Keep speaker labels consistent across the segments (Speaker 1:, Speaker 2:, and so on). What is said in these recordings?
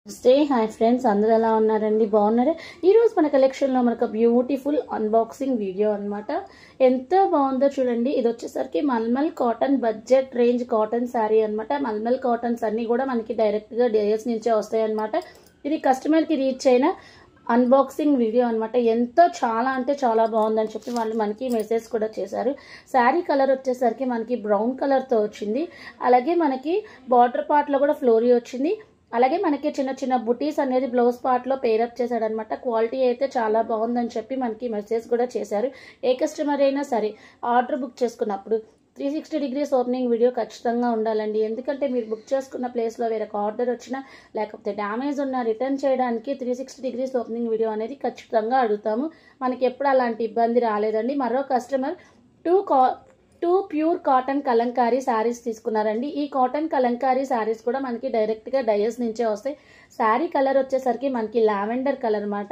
Speaker 1: Stay hi friends, అందరూ ఎలా ఉన్నారండి? బాగున్నారా? ఈరోజు మన కలెక్షన్లో మనకు బ్యూటిఫుల్ అన్బాక్సింగ్ వీడియో అనమాట. ఎంత బాగుందో చూడండి. ఇది వచ్చేసరికి మల్మల్ cotton budget range cotton saree అనమాట. మల్మల్ కాటన్స్ అన్నీ కూడా మనకి డైరెక్ట్గా డేస్ నుంచే వస్తాయి అనమాట. ఇది కస్టమర్కి రీచ్ అయిన అన్బాక్సింగ్ వీడియో అనమాట. ఎంతో చాలా అంటే చాలా బాగుందని చెప్పి వాళ్ళు మనకి మెసేజ్ కూడా చేశారు. శారీ కలర్ వచ్చేసరికి మనకి బ్రౌన్ కలర్తో వచ్చింది. అలాగే మనకి బార్డర్ పార్ట్లో కూడా ఫ్లోరీ వచ్చింది. అలాగే మనకి చిన్న చిన్న బుటీస్ అనేది బ్లౌజ్ పార్ట్లో పేరప్ చేశాడనమాట. క్వాలిటీ అయితే చాలా బాగుందని చెప్పి మనకి మెసేజ్ కూడా చేశారు. ఏ కస్టమర్ అయినా సరే ఆర్డర్ బుక్ చేసుకున్నప్పుడు 360 degrees ఓపెనింగ్ వీడియో ఖచ్చితంగా ఉండాలండి. ఎందుకంటే మీరు బుక్ చేసుకున్న ప్లేస్లో వేరొక ఆర్డర్ వచ్చినా లేకపోతే డ్యామేజ్ ఉన్నా రిటర్న్ చేయడానికి 360 degrees ఓపెనింగ్ వీడియో అనేది ఖచ్చితంగా అడుగుతాము. మనకి ఎప్పుడు అలాంటి ఇబ్బంది రాలేదండి. మరో customer two pure cotton Kalamkari saris తీసుకున్నారండి. ఈ కాటన్ కలంకారీ శారీస్ కూడా మనకి డైరెక్ట్గా డయస్ నుంచే వస్తాయి. శారీ కలర్ వచ్చేసరికి మనకి లావెండర్ కలర్ అనమాట.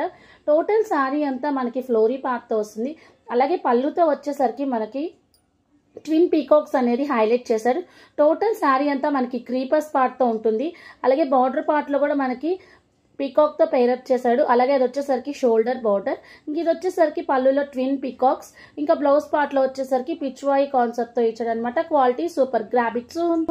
Speaker 1: టోటల్ శారీ అంతా మనకి ఫ్లోరీ పార్ట్తో వస్తుంది. అలాగే పళ్ళుతో వచ్చేసరికి మనకి ట్విన్ పీకాక్స్ అనేది హైలైట్ చేశారు. టోటల్ శారీ అంతా మనకి క్రీపర్స్ పార్ట్తో ఉంటుంది. అలాగే బార్డర్ పార్ట్లో కూడా మనకి పీకాక్తో పేరప్ చేశాడు. అలాగే అది వచ్చేసరికి షోల్డర్ బార్డర్. ఇంక ఇది వచ్చేసరికి పళ్ళులో ట్విన్ పీకాక్స్. ఇంకా బ్లౌజ్ పార్ట్లో వచ్చేసరికి పిచ్వాయి కాన్సెప్ట్తో ఇచ్చాడు అనమాట. Quality super. Grab it soon.